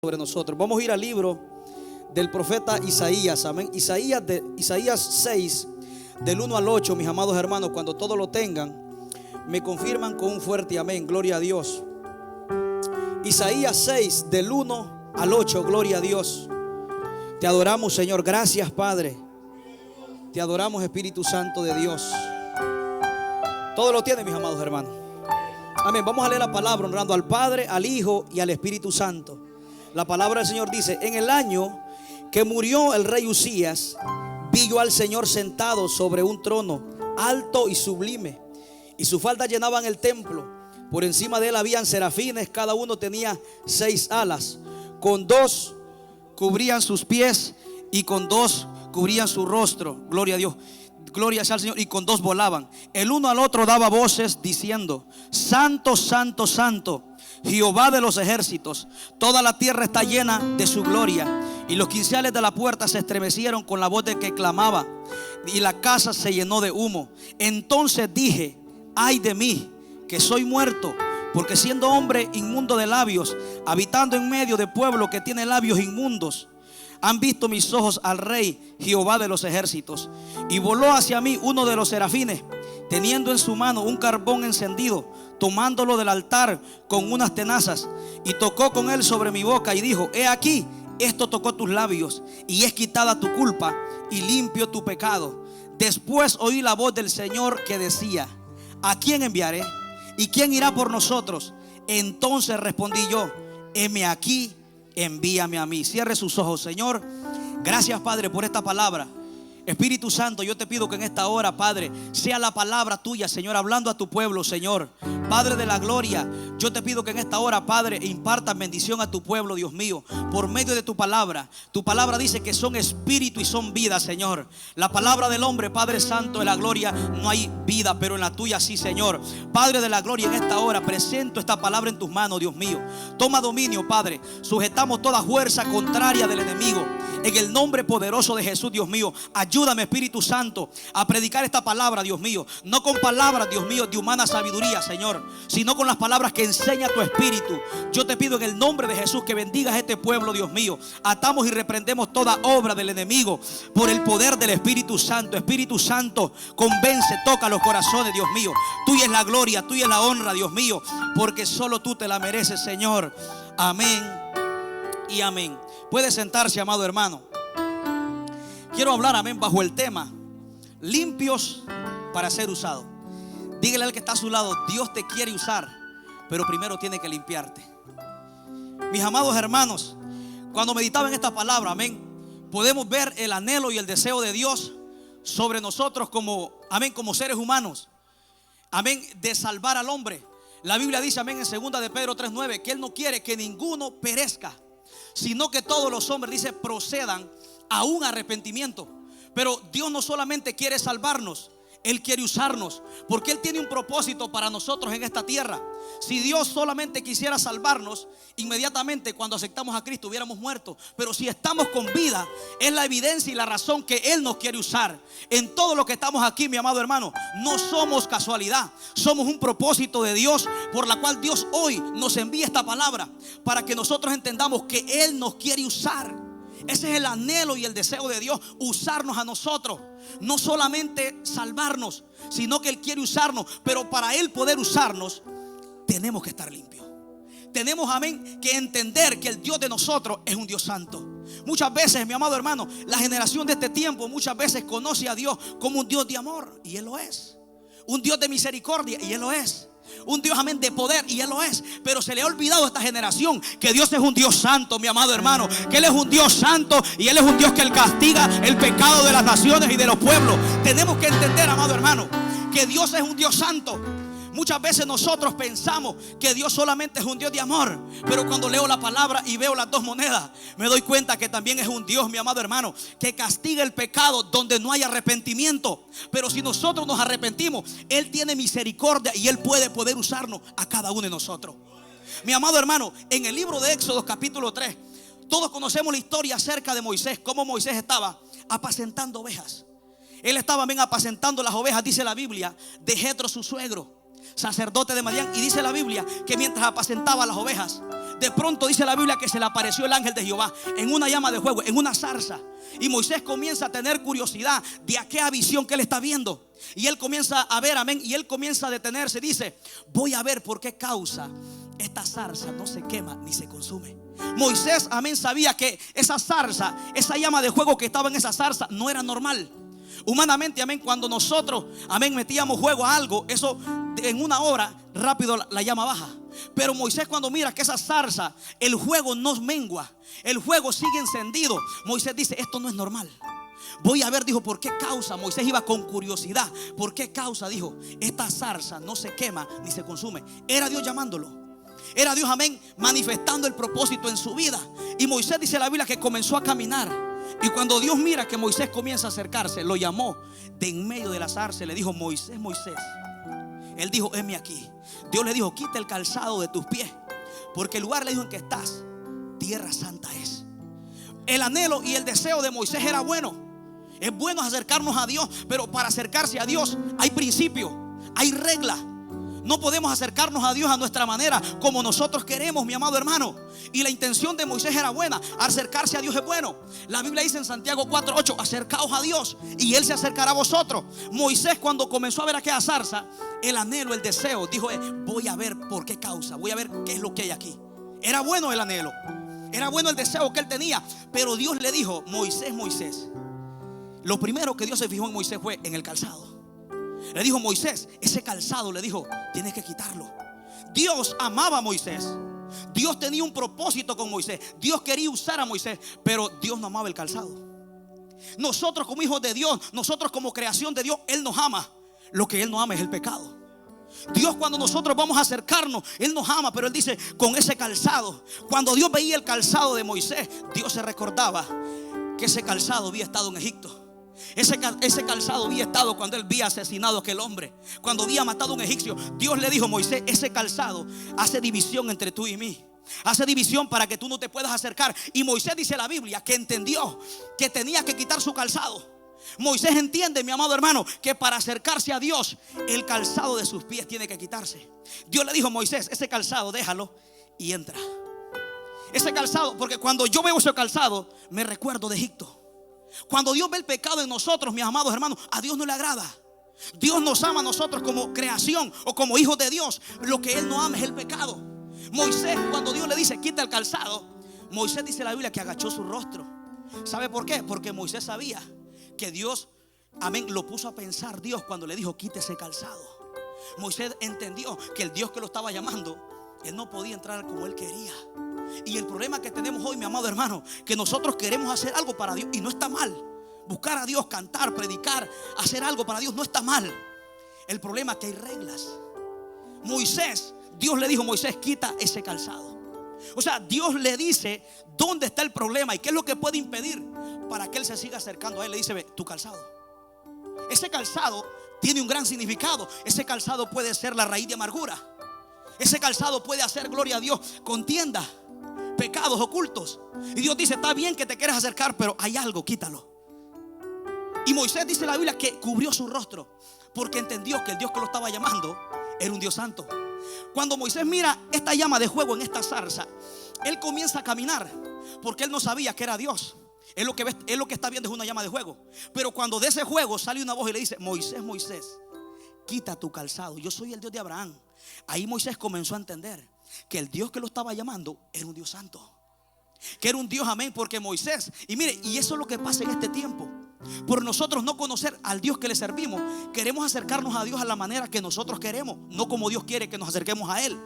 sobre nosotros. Vamos a ir al libro del profeta Isaías, amén. Isaías 6, del 1 al 8, mis amados hermanos. Cuando todos lo tengan, me confirman con un fuerte amén, gloria a Dios. Isaías 6, del 1 al 8, gloria a Dios. Te adoramos, Señor, gracias, Padre. Te adoramos, Espíritu Santo de Dios. Todo lo tiene, mis amados hermanos. Amén. Vamos a leer la palabra honrando al Padre, al Hijo y al Espíritu Santo. La palabra del Señor dice: en el año que murió el rey Usías, vi yo al Señor sentado sobre un trono alto y sublime, y sus faldas llenaban el templo. Por encima de él habían serafines, cada uno tenía 6 alas. Con 2 cubrían sus pies y con 2 cubrían su rostro. Gloria a Dios. Gloria sea al Señor. Y con 2 volaban. El uno al otro daba voces diciendo: Santo, Santo, Santo, Jehová de los ejércitos, toda la tierra está llena de su gloria. Y los quiciales de la puerta se estremecieron con la voz de que clamaba, y la casa se llenó de humo. Entonces dije: ay de mí, que soy muerto, porque siendo hombre inmundo de labios, habitando en medio de pueblo que tiene labios inmundos, han visto mis ojos al Rey, Jehová de los ejércitos. Y voló hacia mí uno de los serafines, teniendo en su mano un carbón encendido, tomándolo del altar con unas tenazas, y tocó con él sobre mi boca y dijo: he aquí, esto tocó tus labios, y es quitada tu culpa y limpio tu pecado. Después oí la voz del Señor que decía: ¿a quién enviaré? ¿Y quién irá por nosotros? Entonces respondí yo: heme aquí, envíame a mí. Cierre sus ojos. Señor, gracias, Padre, por esta palabra. Espíritu Santo, yo te pido que en esta hora, Padre, sea la palabra tuya, Señor, hablando a tu pueblo, Señor. Padre de la gloria, yo te pido que en esta hora, Padre, impartas bendición a tu pueblo, Dios mío, por medio de tu palabra. Tu palabra dice que son espíritu y son vida, Señor. La palabra del hombre, Padre Santo de la gloria, no hay vida, pero en la tuya sí, Señor. Padre de la gloria, en esta hora presento esta palabra en tus manos, Dios mío. Toma dominio, Padre. Sujetamos toda fuerza contraria del enemigo en el nombre poderoso de Jesús, Dios mío. Ayúdame, Espíritu Santo, a predicar esta palabra, Dios mío. No con palabras, Dios mío, de humana sabiduría, Señor, sino con las palabras que enseña tu Espíritu. Yo te pido en el nombre de Jesús que bendigas a este pueblo, Dios mío. Atamos y reprendemos toda obra del enemigo por el poder del Espíritu Santo. Espíritu Santo, convence, toca los corazones, Dios mío. Tuya es la gloria, tuya es la honra, Dios mío, porque solo tú te la mereces, Señor. Amén y amén. Puede sentarse, amado hermano. Quiero hablar, amén, bajo el tema: limpios para ser usados. Dígale al que está a su lado: Dios te quiere usar, pero primero tiene que limpiarte. Mis amados hermanos, cuando meditaba en esta palabra, amén, podemos ver el anhelo y el deseo de Dios sobre nosotros como, amén, como seres humanos, amén, de salvar al hombre. La Biblia dice, amén, en 2 de Pedro 3:9, que Él no quiere que ninguno perezca, sino que todos los hombres, dice, procedan a un arrepentimiento. Pero Dios no solamente quiere salvarnos, Él quiere usarnos, porque Él tiene un propósito para nosotros en esta tierra. Si Dios solamente quisiera salvarnos, inmediatamente cuando aceptamos a Cristo hubiéramos muerto. Pero si estamos con vida, es la evidencia y la razón que Él nos quiere usar. En todo lo que estamos aquí, mi amado hermano, no somos casualidad, somos un propósito de Dios, por la cual Dios hoy nos envía esta palabra, para que nosotros entendamos que Él nos quiere usar. Ese es el anhelo y el deseo de Dios, usarnos a nosotros. No solamente salvarnos, sino que Él quiere usarnos. Pero para Él poder usarnos, tenemos que estar limpios. Tenemos, amén, que entender que el Dios de nosotros es un Dios santo. Muchas veces, mi amado hermano, la generación de este tiempo muchas veces conoce a Dios como un Dios de amor, y Él lo es. Un Dios de misericordia, y Él lo es. Un Dios, amén, de poder, y Él lo es. Pero se le ha olvidado a esta generación que Dios es un Dios santo, mi amado hermano. Que Él es un Dios santo, y Él es un Dios que Él castiga el pecado de las naciones y de los pueblos. Tenemos que entender, amado hermano, que Dios es un Dios santo. Muchas veces nosotros pensamos que Dios solamente es un Dios de amor, pero cuando leo la palabra y veo las dos monedas, me doy cuenta que también es un Dios, mi amado hermano, que castiga el pecado donde no hay arrepentimiento. Pero si nosotros nos arrepentimos, Él tiene misericordia y Él puede usarnos a cada uno de nosotros. Mi amado hermano, en el libro de Éxodo capítulo 3, todos conocemos la historia acerca de Moisés, cómo Moisés estaba apacentando ovejas. Él estaba, bien, apacentando las ovejas, dice la Biblia, de Jetro, su suegro, sacerdote de Madián. Y dice la Biblia que mientras apacentaba las ovejas, De pronto dice la Biblia que se le apareció el ángel de Jehová en una llama de fuego, en una zarza. Y Moisés comienza a tener curiosidad de aquella visión que él está viendo. Y él comienza a ver, amén. Y él comienza a detenerse. Dice: voy a ver por qué causa esta zarza no se quema ni se consume. Moisés, amén, sabía que esa zarza, esa llama de fuego que estaba en esa zarza, no era normal. Humanamente, amén, cuando nosotros, amén, metíamos fuego a algo, eso en una hora rápido la llama baja. Pero Moisés, cuando mira que esa zarza, el fuego no mengua, el fuego sigue encendido, Moisés dice: esto no es normal. Voy a ver, dijo, ¿por qué causa? Moisés iba con curiosidad. ¿Por qué causa? Dijo, esta zarza no se quema ni se consume. Era Dios llamándolo. Era Dios, amén, manifestando el propósito en su vida. Y Moisés, dice la Biblia, que comenzó a caminar. Y cuando Dios mira que Moisés comienza a acercarse, lo llamó de en medio de la zarza, le dijo: Moisés, Moisés. Él dijo: heme aquí. Dios le dijo: quita el calzado de tus pies, porque el lugar, le dijo, en que estás, tierra santa es. El anhelo y el deseo de Moisés era bueno. Es bueno acercarnos a Dios, pero para acercarse a Dios hay principios, hay reglas. No podemos acercarnos a Dios a nuestra manera, como nosotros queremos, mi amado hermano. Y la intención de Moisés era buena. Acercarse a Dios es bueno. La Biblia dice en Santiago 4:8: acercaos a Dios y Él se acercará a vosotros. Moisés, cuando comenzó a ver aquella zarza, el anhelo, el deseo, dijo: voy a ver por qué causa, voy a ver qué es lo que hay aquí. Era bueno el anhelo, era bueno el deseo que él tenía. Pero Dios le dijo: Moisés, Moisés. Lo primero que Dios se fijó en Moisés fue en el calzado. Le dijo: Moisés, ese calzado, le dijo, tienes que quitarlo. Dios amaba a Moisés. Dios tenía un propósito con Moisés. Dios quería usar a Moisés, pero Dios no amaba el calzado. Nosotros como hijos de Dios, nosotros como creación de Dios, Él nos ama. Lo que Él no ama es el pecado. Dios, cuando nosotros vamos a acercarnos, Él nos ama, pero Él dice: con ese calzado. Cuando Dios veía el calzado de Moisés, Dios se recordaba que ese calzado había estado en Egipto. Ese calzado había estado cuando él había asesinado a aquel hombre, cuando había matado a un egipcio. Dios le dijo: Moisés, ese calzado hace división entre tú y mí. Hace división para que tú no te puedas acercar. Y Moisés, dice la Biblia, que entendió que tenía que quitar su calzado. Moisés entiende, mi amado hermano, que para acercarse a Dios, el calzado de sus pies tiene que quitarse. Dios le dijo: Moisés, ese calzado déjalo y entra. Ese calzado, porque cuando yo veo ese calzado, me recuerdo de Egipto. Cuando Dios ve el pecado en nosotros, mis amados hermanos, a Dios no le agrada. Dios nos ama a nosotros como creación o como hijos de Dios. Lo que Él no ama es el pecado. Moisés, cuando Dios le dice: quita el calzado, Moisés, dice la Biblia, que agachó su rostro. ¿Sabe por qué? Porque Moisés sabía que Dios, amén, lo puso a pensar Dios cuando le dijo: quite ese calzado. Moisés entendió que el Dios que lo estaba llamando, él no podía entrar como él quería. Y el problema que tenemos hoy, mi amado hermano, que nosotros queremos hacer algo para Dios, y no está mal. Buscar a Dios, cantar, predicar, hacer algo para Dios, no está mal. El problema es que hay reglas. Moisés, Dios le dijo: Moisés, quita ese calzado. O sea, Dios le dice dónde está el problema y qué es lo que puede impedir para que él se siga acercando a él. Le dice: ve, tu calzado. Ese calzado tiene un gran significado. Ese calzado puede ser la raíz de amargura. Ese calzado puede hacer, gloria a Dios, contienda, pecados ocultos. Y Dios dice: está bien que te quieras acercar, pero hay algo, quítalo. Y Moisés, dice la Biblia, que cubrió su rostro, porque entendió que el Dios que lo estaba llamando era un Dios santo. Cuando Moisés mira esta llama de fuego en esta zarza, él comienza a caminar, porque él no sabía que era Dios. Él lo que está viendo es una llama de fuego. Pero cuando de ese fuego sale una voz y le dice: Moisés, Moisés, quita tu calzado, yo soy el Dios de Abraham. Ahí Moisés comenzó a entender que el Dios que lo estaba llamando era un Dios santo, que era un Dios, amén, porque Moisés, y mire, y eso es lo que pasa en este tiempo. Por nosotros no conocer al Dios que le servimos, queremos acercarnos a Dios a la manera que nosotros queremos, no como Dios quiere que nos acerquemos a Él.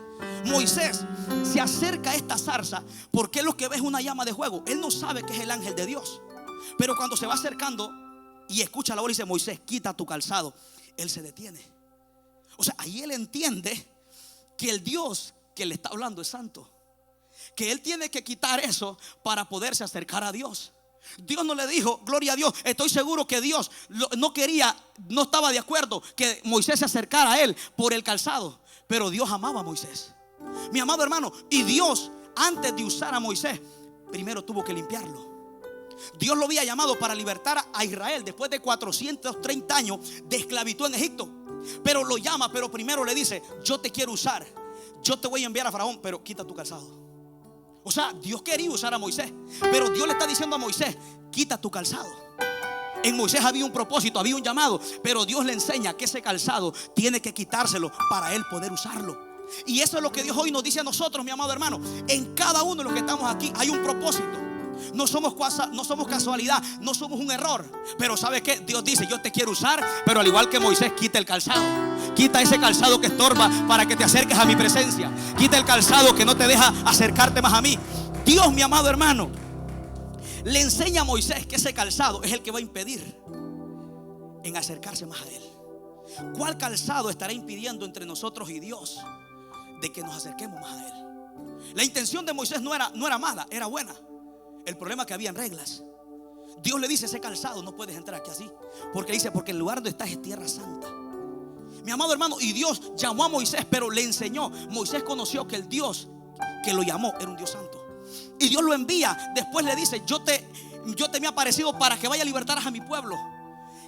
Moisés se acerca a esta zarza porque él lo que ve es una llama de fuego. Él no sabe que es el ángel de Dios, pero cuando se va acercando y escucha la voz y dice: Moisés, quita tu calzado, él se detiene. O sea, ahí él entiende que el Dios que le está hablando es santo, que él tiene que quitar eso para poderse acercar a Dios. Dios no le dijo, gloria a Dios, estoy seguro que Dios no estaba de acuerdo que Moisés se acercara a él por el calzado, pero Dios amaba a Moisés, mi amado hermano. Y Dios, antes de usar a Moisés, primero tuvo que limpiarlo. Dios lo había llamado para libertar a Israel después de 430 años de esclavitud en Egipto. Pero lo llama, pero primero le dice: yo te quiero usar, yo te voy a enviar a Faraón, pero quita tu calzado. O sea, Dios quería usar a Moisés, pero Dios le está diciendo a Moisés: quita tu calzado. En Moisés había un propósito, había un llamado, pero Dios le enseña que ese calzado tiene que quitárselo para él poder usarlo. Y eso es lo que Dios hoy nos dice a nosotros, mi amado hermano. En cada uno de los que estamos aquí hay un propósito. No somos casualidad, no somos un error. Pero ¿sabe qué? Dios dice: yo te quiero usar, pero al igual que Moisés, quita el calzado. Quita ese calzado que estorba para que te acerques a mi presencia. Quita el calzado que no te deja acercarte más a mí. Dios, mi amado hermano, le enseña a Moisés que ese calzado es el que va a impedir en acercarse más a él. ¿Cuál calzado estará impidiendo entre nosotros y Dios de que nos acerquemos más a él? La intención de Moisés no era mala, era buena. El problema es que habían reglas. Dios le dice: ese calzado no puedes entrar aquí así, porque dice: porque el lugar donde estás es tierra santa. Mi amado hermano, y Dios llamó a Moisés, pero le enseñó. Moisés conoció que el Dios que lo llamó era un Dios santo. Y Dios lo envía. Después le dice: yo te me he aparecido para que vaya a libertar a mi pueblo,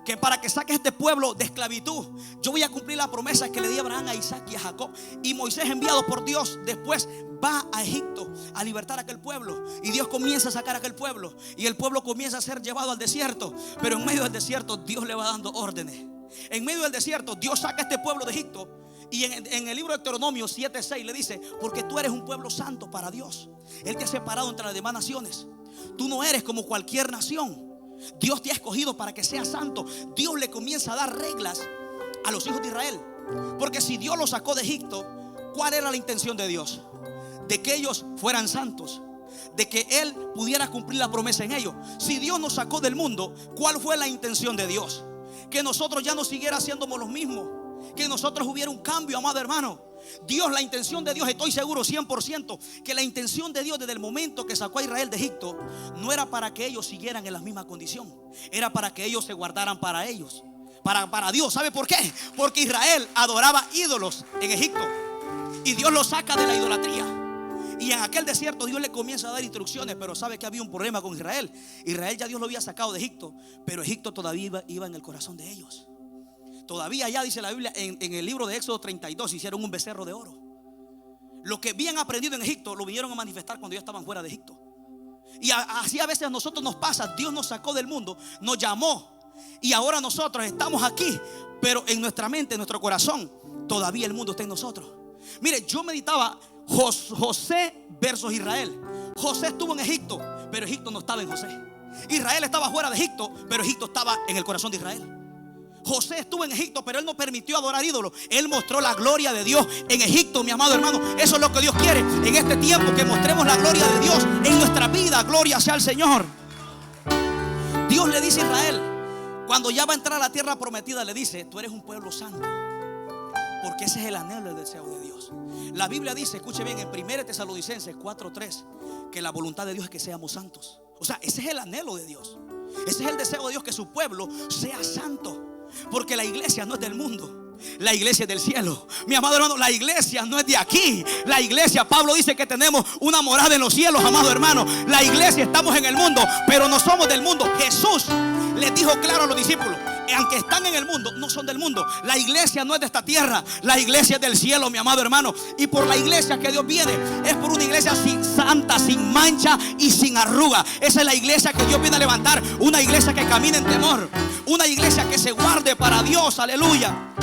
que para que saques este pueblo de esclavitud. Yo voy a cumplir la promesa que le di a Abraham, a Isaac y a Jacob. Y Moisés, enviado por Dios, después va a Egipto a libertar a aquel pueblo. Y Dios comienza a sacar a aquel pueblo, y el pueblo comienza a ser llevado al desierto. Pero en medio del desierto Dios le va dando órdenes. En medio del desierto Dios saca a este pueblo de Egipto. Y en el libro de Deuteronomio 7:6 le dice: porque tú eres un pueblo santo para Dios. Él te ha separado entre las demás naciones. Tú no eres como cualquier nación. Dios te ha escogido para que seas santo. Dios le comienza a dar reglas a los hijos de Israel. Porque si Dios los sacó de Egipto, ¿cuál era la intención de Dios? De que ellos fueran santos, de que Él pudiera cumplir la promesa en ellos. Si Dios nos sacó del mundo, ¿cuál fue la intención de Dios? Que nosotros ya no siguiera siendo los mismos, que nosotros hubiera un cambio, amado hermano. Dios, la intención de Dios, estoy seguro 100% que la intención de Dios desde el momento que sacó a Israel de Egipto no era para que ellos siguieran en la misma condición, era para que ellos se guardaran para ellos, para Dios. ¿Sabe por qué? Porque Israel adoraba ídolos en Egipto, y Dios los saca de la idolatría. Y en aquel desierto Dios le comienza a dar instrucciones. Pero sabe que había un problema con Israel. Israel ya Dios lo había sacado de Egipto, pero Egipto todavía iba en el corazón de ellos. Todavía ya dice la Biblia en el libro de Éxodo 32: hicieron un becerro de oro. Lo que habían aprendido en Egipto lo vinieron a manifestar cuando ya estaban fuera de Egipto. Y así a veces a nosotros nos pasa. Dios nos sacó del mundo, nos llamó, y ahora nosotros estamos aquí, pero en nuestra mente, en nuestro corazón, todavía el mundo está en nosotros. Mire, yo meditaba José versus Israel. José estuvo en Egipto, pero Egipto no estaba en José. Israel estaba fuera de Egipto, pero Egipto estaba en el corazón de Israel. José estuvo en Egipto, pero él no permitió adorar ídolos. Él mostró la gloria de Dios en Egipto, mi amado hermano. Eso es lo que Dios quiere en este tiempo, que mostremos la gloria de Dios en nuestra vida. Gloria sea al Señor. Dios le dice a Israel, cuando ya va a entrar a la tierra prometida, le dice: tú eres un pueblo santo. Porque ese es el anhelo y el deseo de Dios. La Biblia dice, escuche bien, en 1 Tesalonicenses 4:3, que la voluntad de Dios es que seamos santos. O sea, ese es el anhelo de Dios. Ese es el deseo de Dios, que su pueblo sea santo. Porque la iglesia no es del mundo, la iglesia es del cielo. Mi amado hermano, la iglesia no es de aquí. La iglesia, Pablo dice que tenemos una morada en los cielos, amado hermano. La iglesia, estamos en el mundo, pero no somos del mundo. Jesús les dijo claro a los discípulos: aunque están en el mundo, no son del mundo. La iglesia no es de esta tierra, la iglesia es del cielo, mi amado hermano. Y por la iglesia que Dios viene, es por una iglesia sin santa, sin mancha y sin arruga. Esa es la iglesia que Dios viene a levantar. Una iglesia que camine en temor, una iglesia que se guarde para Dios, aleluya.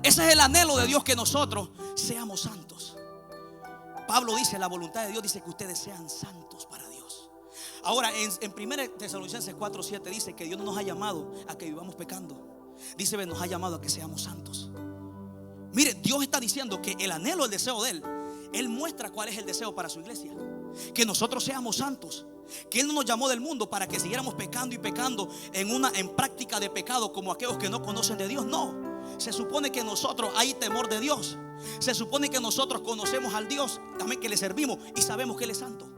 Ese es el anhelo de Dios, que nosotros seamos santos. Pablo dice, la voluntad de Dios dice que ustedes sean santos para Dios. Ahora en 1 Tesalonicenses 4:7 dice que Dios no nos ha llamado a que vivamos pecando. Dice, nos ha llamado a que seamos santos. Mire, Dios está diciendo que el anhelo, el deseo de Él muestra cuál es el deseo para su iglesia: que nosotros seamos santos. Que Él no nos llamó del mundo para que siguiéramos pecando y pecando en práctica de pecado como aquellos que no conocen de Dios. No, se supone que nosotros hay temor de Dios. Se supone que nosotros conocemos al Dios también que le servimos y sabemos que Él es santo.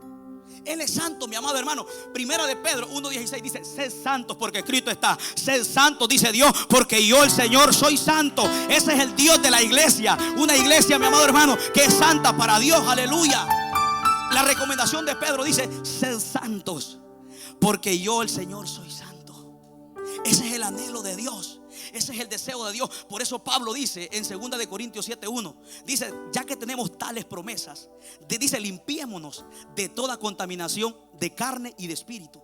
Él es santo, mi amado hermano. Primera de Pedro 1:16 dice: sed santos porque Cristo está. Sed santos, dice Dios, porque yo, el Señor, soy santo. Ese es el Dios de la iglesia. Una iglesia, mi amado hermano, que es santa para Dios, aleluya. La recomendación de Pedro dice: sed santos porque yo, el Señor, soy santo. Ese es el anhelo de Dios. Ese es el deseo de Dios. Por eso Pablo dice en 2 de Corintios 7:1, dice, ya que tenemos tales promesas, dice, limpiémonos de toda contaminación de carne y de espíritu.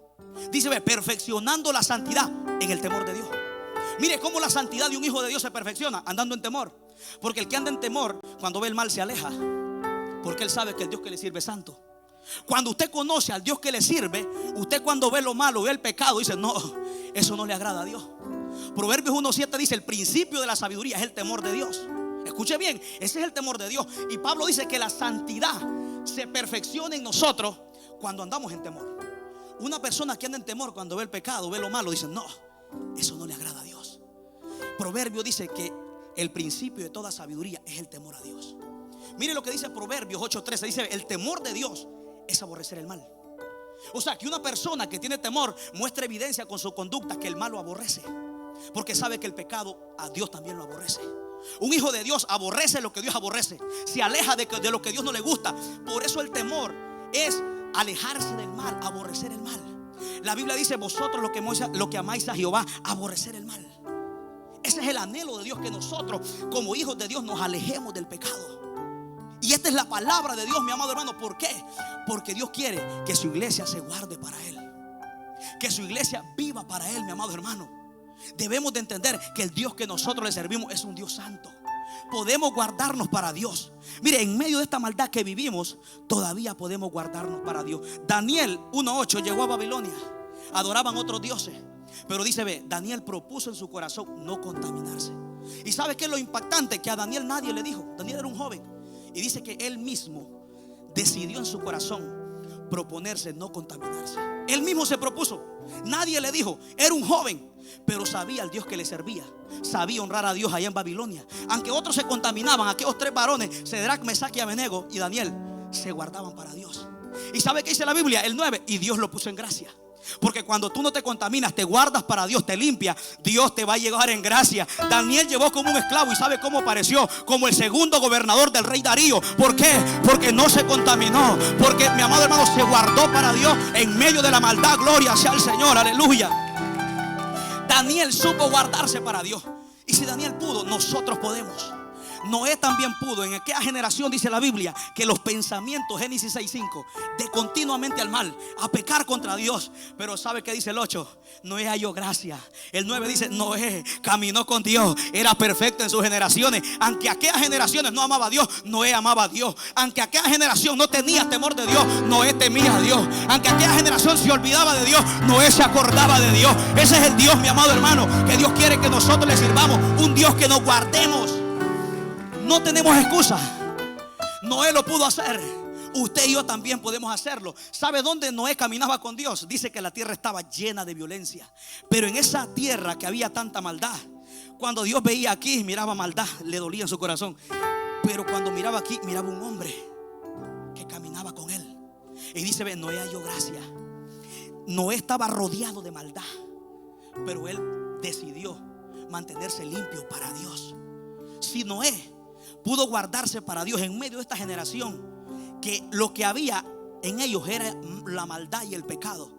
Dice, perfeccionando la santidad en el temor de Dios. Mire cómo la santidad de un hijo de Dios se perfecciona andando en temor. Porque el que anda en temor, cuando ve el mal, se aleja, porque él sabe que el Dios que le sirve es santo. Cuando usted conoce al Dios que le sirve, usted cuando ve lo malo, ve el pecado, dice, no, eso no le agrada a Dios. Proverbios 1:7 dice, el principio de la sabiduría es el temor de Dios. Escuche bien, ese es el temor de Dios. Y Pablo dice que la santidad se perfecciona en nosotros cuando andamos en temor. Una persona que anda en temor, cuando ve el pecado, ve lo malo, dice, no, eso no le agrada a Dios. Proverbio dice que el principio de toda sabiduría es el temor a Dios. Mire lo que dice Proverbios 8:13, dice, el temor de Dios es aborrecer el mal. O sea, que una persona que tiene temor muestra evidencia con su conducta que el mal lo aborrece, porque sabe que el pecado a Dios también lo aborrece. Un hijo de Dios aborrece lo que Dios aborrece, se aleja de lo que Dios no le gusta. Por eso el temor es alejarse del mal, aborrecer el mal. La Biblia dice, vosotros lo que amáis a Jehová, aborrecer el mal. Ese es el anhelo de Dios, que nosotros como hijos de Dios nos alejemos del pecado. Y esta es la palabra de Dios, mi amado hermano. ¿Por qué? Porque Dios quiere que su iglesia se guarde para Él, que su iglesia viva para Él, mi amado hermano. Debemos de entender que el Dios que nosotros le servimos es un Dios santo. Podemos guardarnos para Dios. Mire, en medio de esta maldad que vivimos, todavía podemos guardarnos para Dios. Daniel 1:8 llegó a Babilonia. Adoraban otros dioses, pero dice, Daniel propuso en su corazón no contaminarse. ¿Y sabe qué es lo impactante? Que a Daniel nadie le dijo. Daniel era un joven, y dice que él mismo decidió en su corazón proponerse no contaminarse. Él mismo se propuso. Nadie le dijo. Era un joven, pero sabía al Dios que le servía. Sabía honrar a Dios allá en Babilonia. Aunque otros se contaminaban, aquellos tres varones, Cedrac, Mesac y Abednego y Daniel, se guardaban para Dios. ¿Y sabe qué dice la Biblia? El 9, y Dios lo puso en gracia. Porque cuando tú no te contaminas, te guardas para Dios, te limpias, Dios te va a llevar en gracia. Daniel llegó como un esclavo, y ¿sabe cómo apareció? Como el segundo gobernador del rey Darío. ¿Por qué? Porque no se contaminó, porque, mi amado hermano, se guardó para Dios en medio de la maldad. Gloria sea al Señor, aleluya. Daniel supo guardarse para Dios. Y si Daniel pudo, nosotros podemos. Noé también pudo. En aquella generación dice la Biblia que los pensamientos, Génesis 6:5, de continuamente al mal, a pecar contra Dios. Pero ¿sabe qué dice el 8? Noé halló gracia. El 9 dice, Noé caminó con Dios, era perfecto en sus generaciones. Aunque aquellas generaciones no amaba a Dios, Noé amaba a Dios. Aunque aquella generación no tenía temor de Dios, Noé temía a Dios. Aunque aquella generación se olvidaba de Dios, Noé se acordaba de Dios. Ese es el Dios, mi amado hermano, que Dios quiere que nosotros le sirvamos. Un Dios que nos guardemos. No tenemos excusa. Noé lo pudo hacer. Usted y yo también podemos hacerlo. ¿Sabe dónde Noé caminaba con Dios? Dice que la tierra estaba llena de violencia. Pero en esa tierra que había tanta maldad, cuando Dios veía aquí, miraba maldad, le dolía en su corazón. Pero cuando miraba aquí, miraba un hombre que caminaba con él. Y dice, Noé halló gracia. Noé estaba rodeado de maldad, pero él decidió mantenerse limpio para Dios. Si Noé pudo guardarse para Dios en medio de esta generación, que lo que había en ellos era la maldad y el pecado,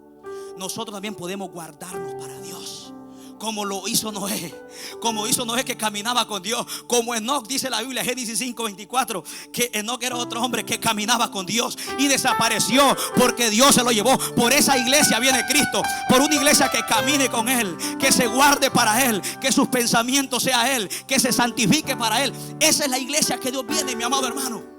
nosotros también podemos guardarnos para Dios, como lo hizo Noé. Como hizo Noé, que caminaba con Dios. Como Enoc, dice la Biblia, Génesis 5:24, que Enoc era otro hombre que caminaba con Dios y desapareció porque Dios se lo llevó. Por esa iglesia viene Cristo. Por una iglesia que camine con Él, que se guarde para Él, que sus pensamientos sean Él, que se santifique para Él. Esa es la iglesia que Dios viene, mi amado hermano.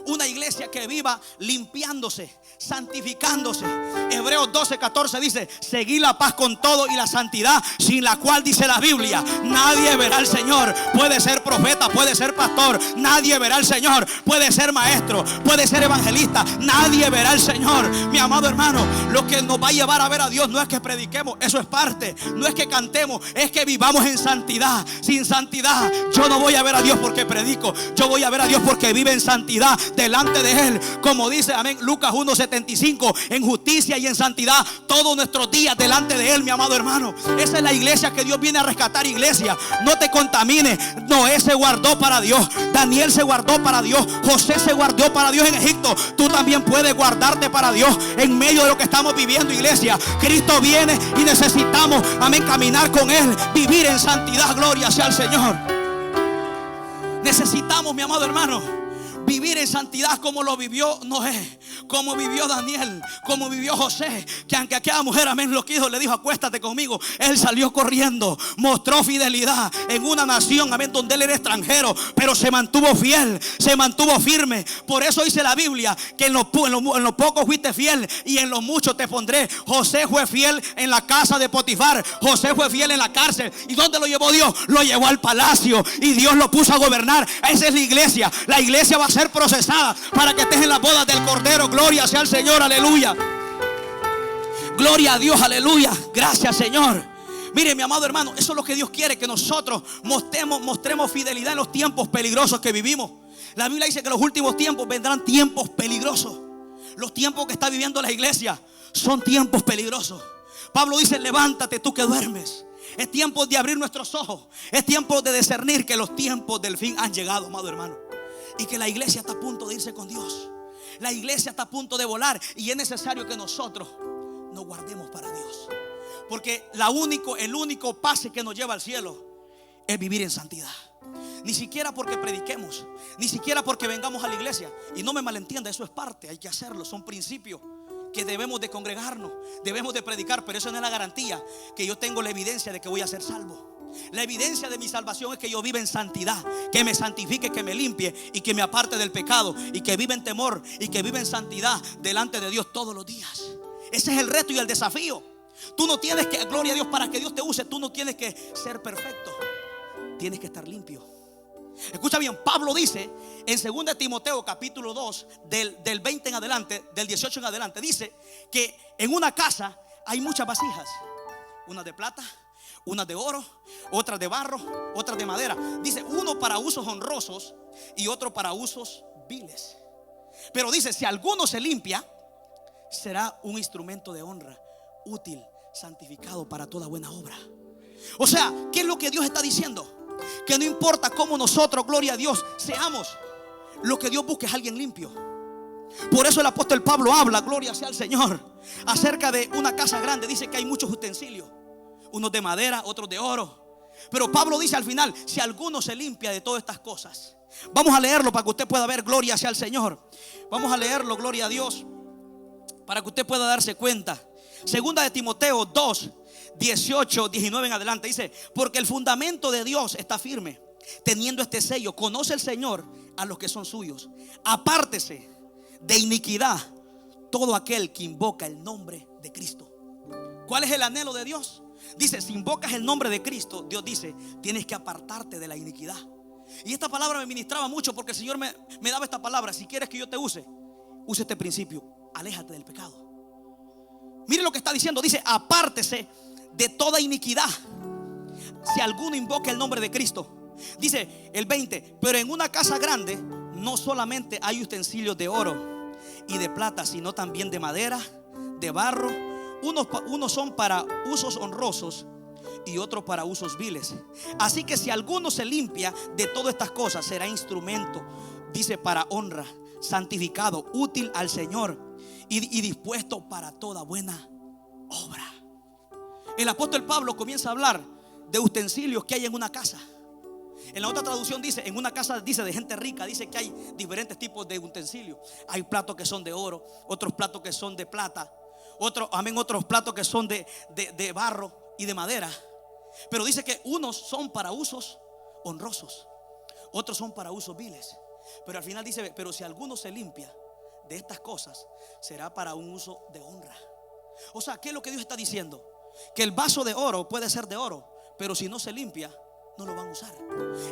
Una iglesia que viva limpiándose, santificándose. Hebreos 12:14 dice, seguid la paz con todo y la santidad, sin la cual, dice la Biblia, nadie verá al Señor. Puede ser profeta, puede ser pastor, nadie verá al Señor. Puede ser maestro, puede ser evangelista, nadie verá al Señor. Mi amado hermano, lo que nos va a llevar a ver a Dios no es que prediquemos, eso es parte. No es que cantemos, es que vivamos en santidad. Sin santidad yo no voy a ver a Dios porque predico, yo voy a ver a Dios porque vive en santidad. delante de Él. Como dice, amén, Lucas 1:75, en justicia y en santidad todos nuestros días delante de Él, mi amado hermano. Esa es la iglesia que Dios viene a rescatar, iglesia. No te contamines. Noé se guardó para Dios, Daniel se guardó para Dios, José se guardó para Dios en Egipto. Tú también puedes guardarte para Dios en medio de lo que estamos viviendo, iglesia. Cristo viene y necesitamos, amén, caminar con Él, vivir en santidad. Gloria sea al Señor. Necesitamos, mi amado hermano, vivir en santidad como lo vivió Noé, como vivió Daniel, como vivió José. Que aunque aquella mujer, amén, lo quiso, le dijo acuéstate conmigo, él salió corriendo, mostró fidelidad en una nación, amén, donde él era extranjero, pero se mantuvo fiel, se mantuvo firme. Por eso dice la Biblia que en lo poco fuiste fiel y en lo mucho te pondré. José fue fiel en la casa de Potifar, José fue fiel en la cárcel. ¿Y dónde lo llevó Dios? Lo llevó al palacio y Dios lo puso a gobernar. Esa es la iglesia. La iglesia va a ser procesada para que estés en las bodas del Cordero. Gloria sea al Señor, aleluya. Gloria a Dios, aleluya. Gracias, Señor. Mire, mi amado hermano, eso es lo que Dios quiere, que nosotros mostremos fidelidad en los tiempos peligrosos que vivimos. La Biblia dice que en los últimos tiempos vendrán tiempos peligrosos. Los tiempos que está viviendo la iglesia son tiempos peligrosos. Pablo dice: levántate tú que duermes. Es tiempo de abrir nuestros ojos. Es tiempo de discernir que los tiempos del fin han llegado, amado hermano. Y que la iglesia está a punto de irse con Dios. La iglesia está a punto de volar. Y es necesario que nosotros nos guardemos para Dios. Porque el único pase que nos lleva al cielo es vivir en santidad. Ni siquiera porque prediquemos, ni siquiera porque vengamos a la iglesia. Y no me malentienda, eso es parte, hay que hacerlo. Son principios que debemos de congregarnos, debemos de predicar. Pero eso no es la garantía que yo tengo la evidencia de que voy a ser salvo. La evidencia de mi salvación es que yo viva en santidad, que me santifique, que me limpie y que me aparte del pecado, y que viva en temor y que viva en santidad delante de Dios todos los días. Ese es el reto y el desafío. Tú no tienes que, gloria a Dios, para que Dios te use, tú no tienes que ser perfecto. Tienes que estar limpio. Escucha bien, Pablo dice en 2 Timoteo capítulo 2 del 20 en adelante, del 18 en adelante, dice que en una casa hay muchas vasijas, unas de plata, unas de oro, otras de barro, otras de madera. Dice, uno para usos honrosos y otro para usos viles. Pero dice, si alguno se limpia, será un instrumento de honra, útil, santificado para toda buena obra. O sea, ¿qué es lo que Dios está diciendo? Que no importa cómo nosotros, gloria a Dios, seamos, lo que Dios busca es alguien limpio. Por eso el apóstol Pablo habla, gloria sea al Señor, acerca de una casa grande. Dice que hay muchos utensilios, unos de madera, otros de oro. Pero Pablo dice al final, si alguno se limpia de todas estas cosas. Vamos a leerlo para que usted pueda ver, gloria sea al Señor. Vamos a leerlo, gloria a Dios, para que usted pueda darse cuenta. Segunda de Timoteo 2, 18, 19 en adelante. Dice, porque el fundamento de Dios está firme, teniendo este sello: conoce el Señor a los que son suyos. Apártese de iniquidad todo aquel que invoca el nombre de Cristo. ¿Cuál es el anhelo de Dios? Dice, si invocas el nombre de Cristo, Dios dice, tienes que apartarte de la iniquidad. Y esta palabra me ministraba mucho, porque el Señor me daba esta palabra: si quieres que yo te use este principio, aléjate del pecado. Mire lo que está diciendo, dice, apártese de toda iniquidad si alguno invoca el nombre de Cristo. Dice el 20, pero en una casa grande no solamente hay utensilios de oro y de plata, sino también de madera, de barro. Unos son para usos honrosos y otros para usos viles. Así que si alguno se limpia de todas estas cosas, será instrumento, dice, para honra, santificado, útil al Señor y dispuesto para toda buena obra. El apóstol Pablo comienza a hablar de utensilios que hay en una casa. En la otra traducción dice, en una casa, dice, de gente rica, dice que hay diferentes tipos de utensilios. Hay platos que son de oro, otros platos que son de plata, otros platos que son de barro y de madera. Pero dice que unos son para usos honrosos, otros son para usos viles. Pero al final dice, pero si alguno se limpia de estas cosas, será para un uso de honra. O sea, ¿qué es lo que Dios está diciendo? Que el vaso de oro puede ser de oro, pero si no se limpia, no lo van a usar.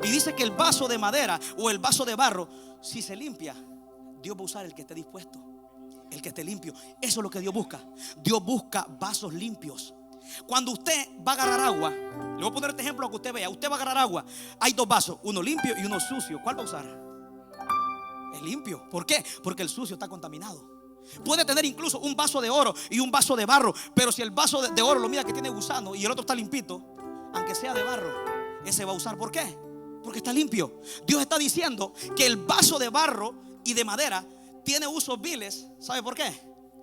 Y dice que el vaso de madera o el vaso de barro, si se limpia, Dios va a usar el que esté dispuesto, el que esté limpio. Eso es lo que Dios busca. Dios busca vasos limpios. Cuando usted va a agarrar agua, le voy a poner este ejemplo para que usted vea. Usted va a agarrar agua, hay dos vasos, uno limpio y uno sucio. ¿Cuál va a usar? es limpio. ¿Por qué? Porque el sucio está contaminado. Puede tener incluso un vaso de oro y un vaso de barro, pero si el vaso de oro lo mira que tiene gusano y el otro está limpito, aunque sea de barro, ese va a usar. ¿Por qué? Porque está limpio. Dios está diciendo que el vaso de barro y de madera tiene usos viles. ¿Sabe por qué?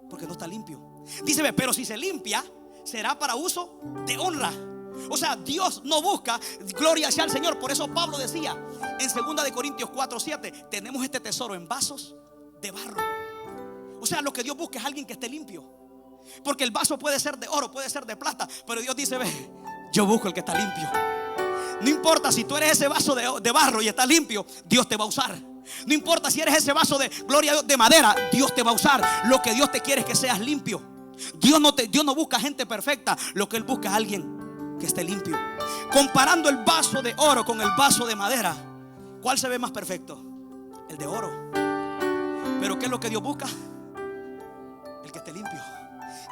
Porque no está limpio. Dice, pero si se limpia, será para uso de honra. O sea, Dios no busca, gloria sea al Señor. Por eso Pablo decía en 2 Corintios 4:7, tenemos este tesoro en vasos de barro. O sea, lo que Dios busca es alguien que esté limpio. Porque el vaso puede ser de oro, puede ser de plata, pero Dios dice, ve, yo busco el que está limpio. No importa si tú eres ese vaso de barro y está limpio, Dios te va a usar. No importa si eres ese vaso de, gloria a Dios, de madera, Dios te va a usar. Lo que Dios te quiere es que seas limpio. Dios no busca gente perfecta. Lo que Él busca es alguien que esté limpio. Comparando el vaso de oro con el vaso de madera, ¿cuál se ve más perfecto? El de oro. Pero ¿qué es lo que Dios busca? El que esté limpio.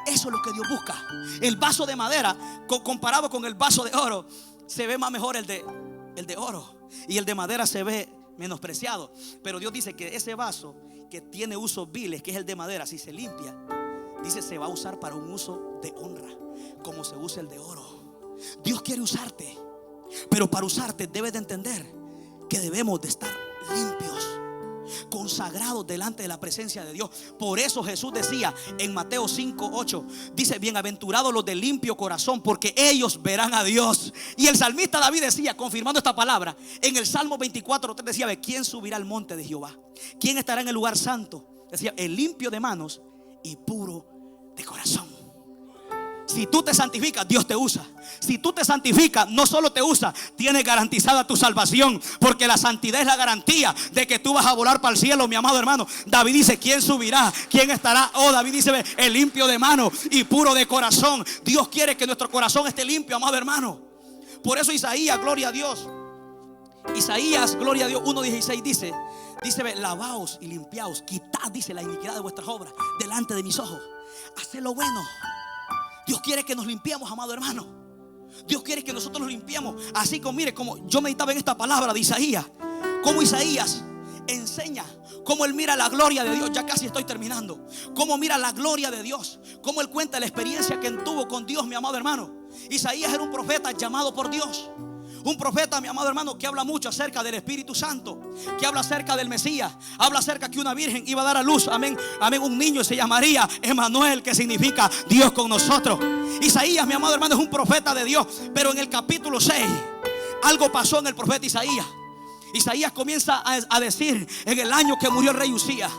Eso es lo que Dios busca. El vaso de madera comparado con el vaso de oro, se ve más mejor el de oro. Y el de madera se ve menospreciado. Pero Dios dice que ese vaso que tiene usos viles, que es el de madera, si se limpia, dice, se va a usar para un uso de honra, como se usa el de oro. Dios quiere usarte, pero para usarte debes de entender que debemos de estar limpios, consagrados delante de la presencia de Dios. Por eso Jesús decía en Mateo 5:8, dice, bienaventurados los de limpio corazón, porque ellos verán a Dios. Y el salmista David decía, confirmando esta palabra, en el Salmo 24:3 decía, ¿quién subirá al monte de Jehová? ¿Quién estará en el lugar santo? Decía, el limpio de manos y puro de corazón. Si tú te santificas, Dios te usa. Si tú te santificas, no solo te usa, tienes garantizada tu salvación, porque la santidad es la garantía de que tú vas a volar para el cielo, mi amado hermano. David dice, ¿quién subirá? ¿Quién estará? Oh, David dice, el limpio de mano y puro de corazón. Dios quiere que nuestro corazón esté limpio, amado hermano. Por eso Isaías, gloria a Dios, Isaías, gloria a Dios, 1:16 dice, lavaos y limpiaos, quitad, dice, la iniquidad de vuestras obras delante de mis ojos. Haced lo bueno. Dios quiere que nos limpiemos, amado hermano. Dios quiere que nosotros nos limpiemos. Así como, mire, como yo meditaba en esta palabra de Isaías, como Isaías enseña cómo él mira la gloria de Dios. Ya casi estoy terminando. Cómo mira la gloria de Dios, cómo él cuenta la experiencia que tuvo con Dios, mi amado hermano. Isaías era un profeta llamado por Dios. Un profeta, mi amado hermano, que habla mucho acerca del Espíritu Santo, que habla acerca del Mesías, habla acerca que una virgen iba a dar a luz, amén, amén, un niño se llamaría Emmanuel, que significa Dios con nosotros. Isaías, mi amado hermano, es un profeta de Dios. Pero en el capítulo 6 algo pasó en el profeta Isaías. Isaías comienza a decir, en el año que murió el rey Usías,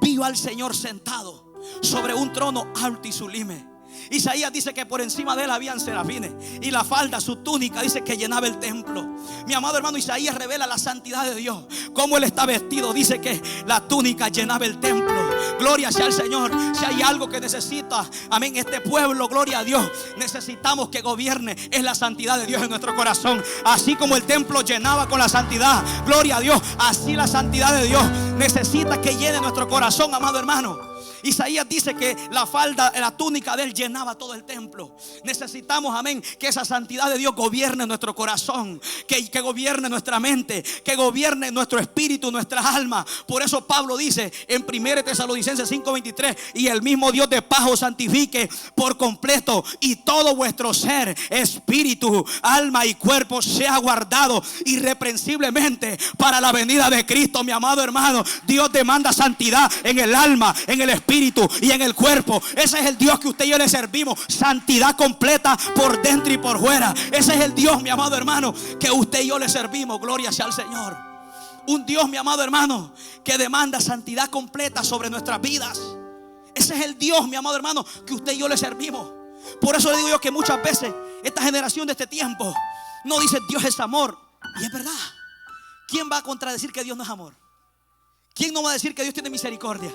vio al Señor sentado sobre un trono alto y sublime. Isaías dice que por encima de él habían serafines, y la falda, su túnica, dice que llenaba el templo. Mi amado hermano, Isaías revela la santidad de Dios, cómo él está vestido. Dice que la túnica llenaba el templo. Gloria sea al Señor. Si hay algo que necesita, amén, este pueblo, gloria a Dios, necesitamos que gobierne, es la santidad de Dios en nuestro corazón. Así como el templo llenaba con la santidad, gloria a Dios, así la santidad de Dios necesita que llene nuestro corazón, amado hermano. Isaías dice que la falda, la túnica de él llenaba todo el templo. Necesitamos, amén, que esa santidad de Dios gobierne nuestro corazón, que gobierne nuestra mente, que gobierne nuestro espíritu, nuestra alma. Por eso Pablo dice en 1 Tesalonicenses 5:23, y el mismo Dios de paz os santifique por completo, y todo vuestro ser, espíritu, alma y cuerpo sea guardado irreprensiblemente para la venida de Cristo, mi amado hermano. Dios demanda santidad en el alma, en el espíritu y en el cuerpo. Ese es el Dios que usted y yo le servimos. Santidad completa por dentro y por fuera. Ese es el Dios, mi amado hermano, que usted y yo le servimos. Gloria sea al Señor. Un Dios, mi amado hermano, que demanda santidad completa sobre nuestras vidas. Ese es el Dios, mi amado hermano, que usted y yo le servimos. Por eso le digo yo que muchas veces esta generación de este tiempo no dice Dios es amor. Y es verdad. ¿Quién va a contradecir que Dios no es amor? ¿Quién no va a decir que Dios tiene misericordia?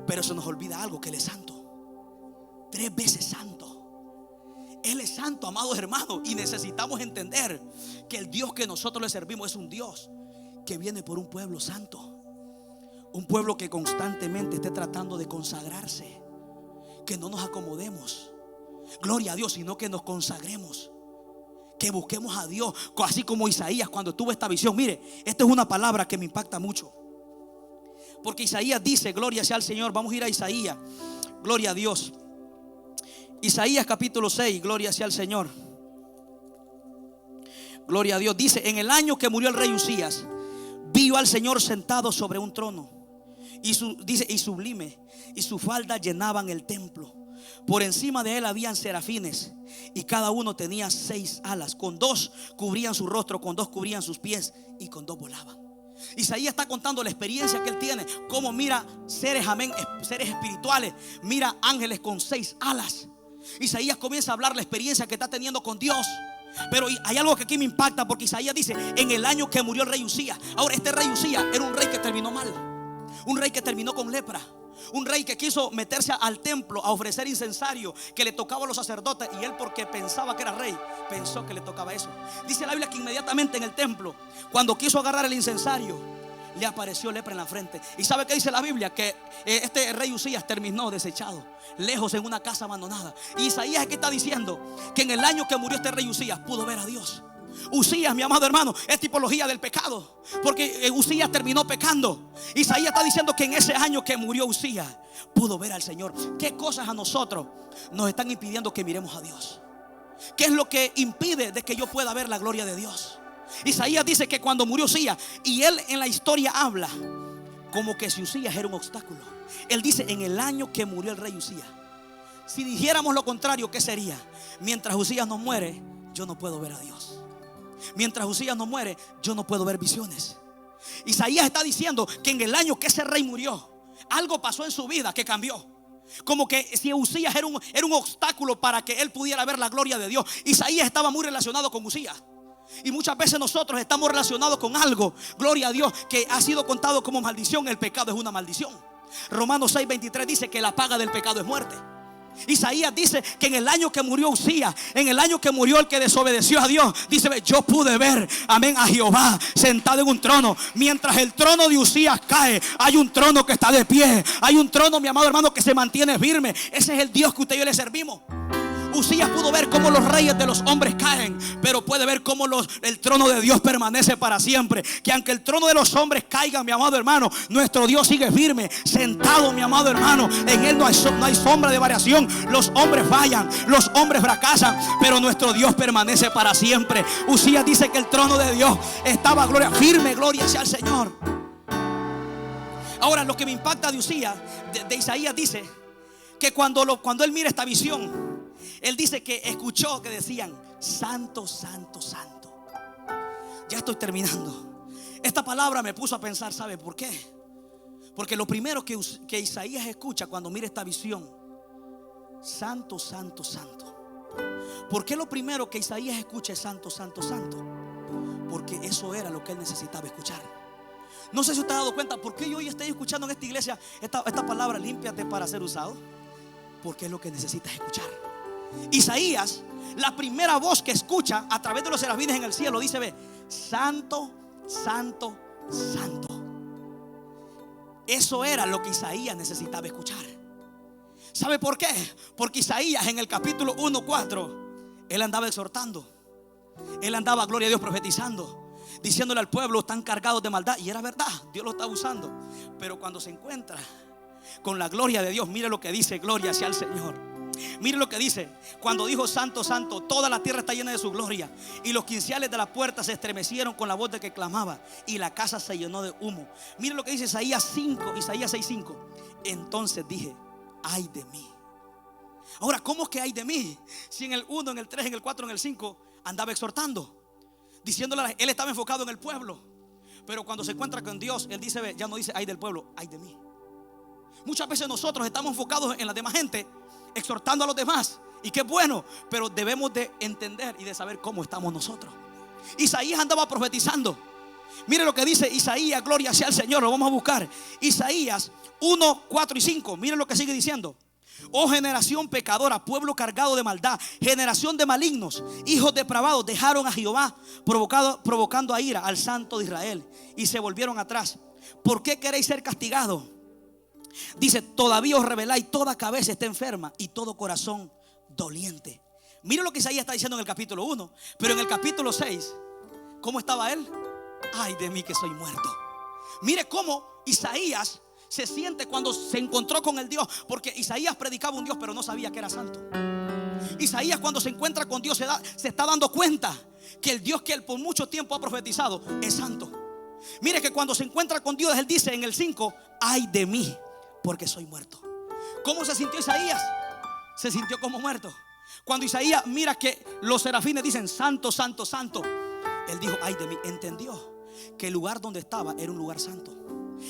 Pero se nos olvida algo, que Él es santo. 3 veces santo. Él es santo, amados hermanos. Y necesitamos entender que el Dios que nosotros le servimos es un Dios que viene por un pueblo santo. Un pueblo que constantemente esté tratando de consagrarse. Que no nos acomodemos, gloria a Dios, sino que nos consagremos. Que busquemos a Dios. Así como Isaías cuando tuvo esta visión. Mire, esta es una palabra que me impacta mucho. Porque Isaías dice, gloria sea al Señor. Vamos a ir a Isaías, gloria a Dios. Isaías capítulo 6, gloria sea al Señor. Gloria a Dios. Dice, en el año que murió el rey Usías, vi yo al Señor sentado sobre un trono, dice, y sublime, y su falda llenaban el templo. Por encima de él habían serafines, y cada uno tenía 6 alas. Con 2 cubrían su rostro, con 2 cubrían sus pies, y con 2 volaban. Isaías está contando la experiencia que él tiene, cómo mira seres, amén, seres espirituales, mira ángeles con 6 alas. Isaías comienza a hablar la experiencia que está teniendo con Dios. Pero hay algo que aquí me impacta, porque Isaías dice, en el año que murió el rey Usías. Ahora, este rey Usías era un rey que terminó mal, un rey que terminó con lepra, un rey que quiso meterse al templo a ofrecer incensario que le tocaba a los sacerdotes, y él, porque pensaba que era rey, pensó que le tocaba eso. Dice la Biblia que inmediatamente en el templo, cuando quiso agarrar el incensario, le apareció lepra en la frente. ¿Y sabe qué dice la Biblia? Que este rey Usías terminó desechado, lejos en una casa abandonada. Y Isaías aquí está diciendo que en el año que murió este rey Usías pudo ver a Dios. Usías, mi amado hermano, es tipología del pecado, porque Usías terminó pecando. Isaías está diciendo que en ese año que murió Usías pudo ver al Señor. ¿Qué cosas a nosotros nos están impidiendo que miremos a Dios? ¿Qué es lo que impide de que yo pueda ver la gloria de Dios? Isaías dice que cuando murió Usías, y él en la historia habla como que si Usías era un obstáculo. Él dice, en el año que murió el rey Usías. Si dijéramos lo contrario, ¿qué sería? Mientras Usías no muere, yo no puedo ver a Dios. Mientras Usías no muere, yo no puedo ver visiones. Isaías está diciendo que en el año que ese rey murió, algo pasó en su vida que cambió. Como que si Usías era un obstáculo para que él pudiera ver la gloria de Dios. Isaías estaba muy relacionado con Usías. Y muchas veces nosotros estamos relacionados con algo, gloria a Dios, que ha sido contado como maldición. El pecado es una maldición. Romanos 6:23 dice que la paga del pecado es muerte. Isaías dice que en el año que murió Usías, en el año que murió el que desobedeció a Dios, dice, yo pude ver, amén, a Jehová sentado en un trono. Mientras el trono de Usías cae, hay un trono que está de pie. Hay un trono, mi amado hermano, que se mantiene firme. Ese es el Dios que usted y yo le servimos. Usías pudo ver cómo los reyes de los hombres caen, pero puede ver cómo el trono de Dios permanece para siempre. Que aunque el trono de los hombres caiga, mi amado hermano, nuestro Dios sigue firme, sentado, mi amado hermano. En él no hay sombra de variación. Los hombres fallan, los hombres fracasan, pero nuestro Dios permanece para siempre. Usías dice que el trono de Dios estaba firme, gloria sea al Señor. Ahora, lo que me impacta de Usías, de Isaías, dice que cuando él mira esta visión, él dice que escuchó que decían, santo, santo, santo. Ya estoy terminando. Esta palabra me puso a pensar, ¿sabe por qué? Porque lo primero que Isaías escucha cuando mira esta visión, santo, santo, santo. ¿Por qué lo primero que Isaías escucha es santo, santo, santo? Porque eso era lo que él necesitaba escuchar. No sé si usted ha dado cuenta por qué yo hoy estoy escuchando en esta iglesia esta palabra, límpiate para ser usado. Porque es lo que necesitas escuchar. Isaías, la primera voz que escucha a través de los serafines en el cielo, dice, ve, santo, santo, santo. Eso era lo que Isaías necesitaba escuchar. ¿Sabe por qué? Porque Isaías en el capítulo 1:4, él andaba exhortando. Él andaba, gloria a Dios, profetizando, diciéndole al pueblo, están cargados de maldad. Y era verdad, Dios lo estaba usando. Pero cuando se encuentra con la gloria de Dios, mire lo que dice, gloria sea al Señor. Mire lo que dice, cuando dijo santo, santo, toda la tierra está llena de su gloria. Y los quinciales de la puerta se estremecieron con la voz de que clamaba, y la casa se llenó de humo. Mire lo que dice Isaías 6:5. Entonces dije, ay de mí. Ahora, ¿cómo es que hay de mí? Si en el 1, en el 3, en el 4, en el 5 andaba exhortando, diciéndole, él estaba enfocado en el pueblo. Pero cuando se encuentra con Dios, él dice, ve, ya no dice ay del pueblo, ay de mí. Muchas veces nosotros estamos enfocados en la demás gente, exhortando a los demás, y qué bueno, pero debemos de entender y de saber cómo estamos nosotros. Isaías andaba profetizando. Mire lo que dice Isaías, gloria sea al Señor. Lo vamos a buscar. Isaías 1:4-5. Mire lo que sigue diciendo. Oh generación pecadora, pueblo cargado de maldad, generación de malignos, hijos depravados, dejaron a Jehová provocando a ira al Santo de Israel, y se volvieron atrás. ¿Por qué queréis ser castigados? Dice, todavía os rebeláis, toda cabeza está enferma y todo corazón doliente. Mire lo que Isaías está diciendo en el capítulo 1. Pero en el capítulo 6, ¿cómo estaba él? Ay de mí que soy muerto. Mire cómo Isaías se siente cuando se encontró con el Dios. Porque Isaías predicaba un Dios, pero no sabía que era santo. Isaías, cuando se encuentra con Dios, se está dando cuenta que el Dios que él por mucho tiempo ha profetizado es santo. Mire que cuando se encuentra con Dios, él dice en el 5: ay de mí, porque soy muerto. ¿Cómo se sintió Isaías? Se sintió como muerto. Cuando Isaías mira que los serafines dicen: santo, santo, santo, él dijo: ay de mí. Entendió que el lugar donde estaba era un lugar santo.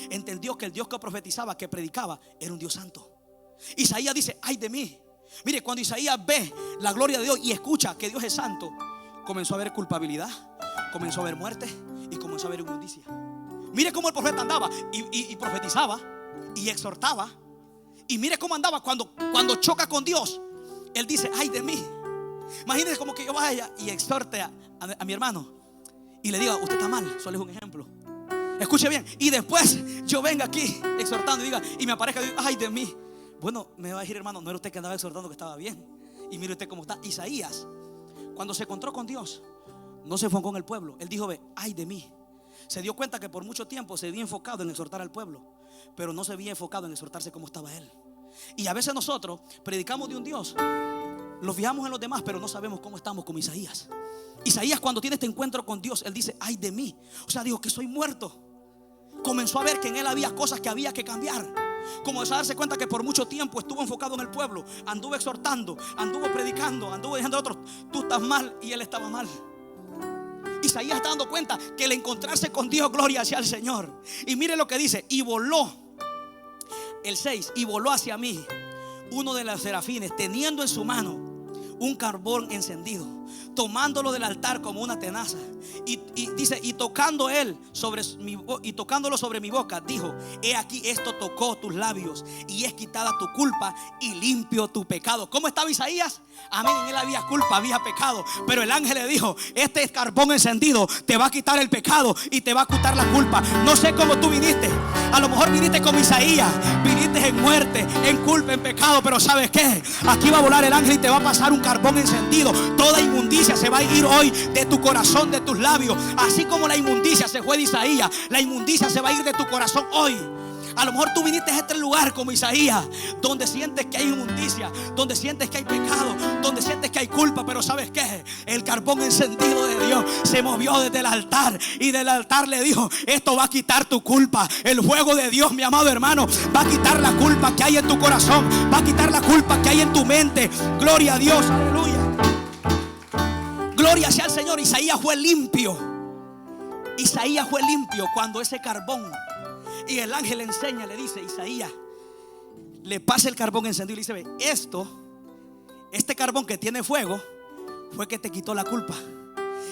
Entendió que el Dios que profetizaba, que predicaba, era un Dios santo. Isaías dice: ay de mí. Mire, cuando Isaías ve la gloria de Dios y escucha que Dios es santo, comenzó a ver culpabilidad, comenzó a ver muerte y comenzó a ver inmundicia. Mire cómo el profeta andaba y profetizaba y exhortaba. Y mire cómo andaba cuando choca con Dios. Él dice: ay de mí. Imagínense como que yo vaya y exhorte a mi hermano y le diga: usted está mal. Solo es un ejemplo. Escuche bien. Y después yo venga aquí exhortando y me aparezca: ay de mí. Bueno, me va a decir: hermano, no era usted que andaba exhortando que estaba bien. Y mire usted cómo está. Isaías, cuando se encontró con Dios, no se fue con el pueblo. Él dijo: ve, ay de mí. Se dio cuenta que por mucho tiempo se había enfocado en exhortar al pueblo, pero no se había enfocado en exhortarse como estaba él. Y a veces nosotros predicamos de un Dios, lo fijamos en los demás, pero no sabemos cómo estamos, como Isaías. Isaías, cuando tiene este encuentro con Dios, él dice: ay de mí. O sea, dijo que soy muerto. Comenzó a ver que en él había cosas que había que cambiar. Comenzó a darse cuenta que por mucho tiempo estuvo enfocado en el pueblo, anduvo exhortando, anduvo predicando, anduvo diciendo a otros: tú estás mal, y él estaba mal. Isaías está dando cuenta que el encontrarse con Dios, gloria sea al Señor. Y mire lo que dice: y voló, el 6, y voló hacia mí uno de los serafines, teniendo en su mano un carbón encendido, tomándolo del altar como una tenaza. Y dice: y tocando él tocándolo sobre mi boca, dijo: he aquí, esto tocó tus labios, y es quitada tu culpa y limpio tu pecado. ¿Cómo estaba Isaías? Amén. En él había culpa, había pecado, pero el ángel le dijo: este carbón encendido te va a quitar el pecado y te va a quitar la culpa. No sé cómo tú viniste. A lo mejor viniste como Isaías, viniste en muerte, en culpa, en pecado, pero ¿sabes qué? Aquí va a volar el ángel y te va a pasar un carbón encendido. Toda inmundicia se va a ir hoy de tu corazón, de tus labios. Así como la inmundicia se fue de Isaías, la inmundicia se va a ir de tu corazón hoy. A lo mejor tú viniste a este lugar como Isaías, donde sientes que hay inmundicia, donde sientes que hay pecado, donde sientes que hay culpa, pero ¿sabes qué? El carbón encendido de Dios se movió desde el altar, y del altar le dijo: esto va a quitar tu culpa. El fuego de Dios, mi amado hermano, va a quitar la culpa que hay en tu corazón, va a quitar la culpa que hay en tu mente. Gloria a Dios, aleluya. Gloria sea al Señor. Isaías fue limpio. Isaías fue limpio cuando ese carbón, y el ángel le enseña, le dice: Isaías, le pasa el carbón encendido y le dice: ve, este carbón que tiene fuego fue que te quitó la culpa.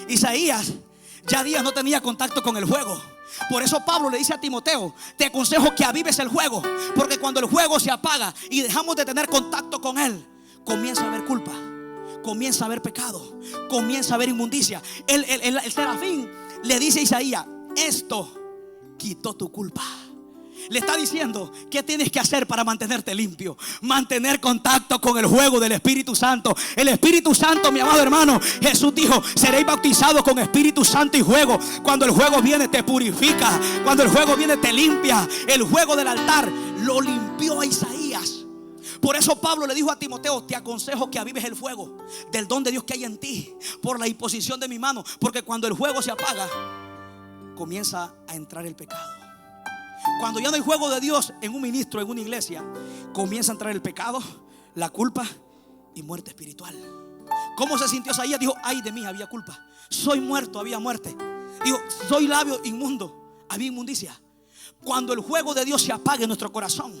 Isaías ya días no tenía contacto con el fuego. Por eso Pablo le dice a Timoteo: te aconsejo que avives el fuego, porque cuando el fuego se apaga y dejamos de tener contacto con él, comienza a haber culpa, comienza a haber pecado, comienza a haber inmundicia. El serafín le dice a Isaías: esto quitó tu culpa. Le está diciendo: ¿qué tienes que hacer para mantenerte limpio? Mantener contacto con el fuego del Espíritu Santo. El Espíritu Santo, mi amado hermano, Jesús dijo: seréis bautizados con Espíritu Santo y fuego. Cuando el fuego viene te purifica, cuando el fuego viene te limpia. El fuego del altar lo limpió a Isaías. Por eso Pablo le dijo a Timoteo: te aconsejo que avives el fuego del don de Dios que hay en ti por la imposición de mi mano, porque cuando el fuego se apaga, comienza a entrar el pecado. Cuando ya no hay fuego de Dios en un ministro, en una iglesia, comienza a entrar el pecado, la culpa y muerte espiritual. ¿Cómo se sintió Isaías? Dijo: ay de mí, había culpa. Soy muerto, había muerte. Dijo: soy labio inmundo, había inmundicia. Cuando el fuego de Dios se apaga en nuestro corazón,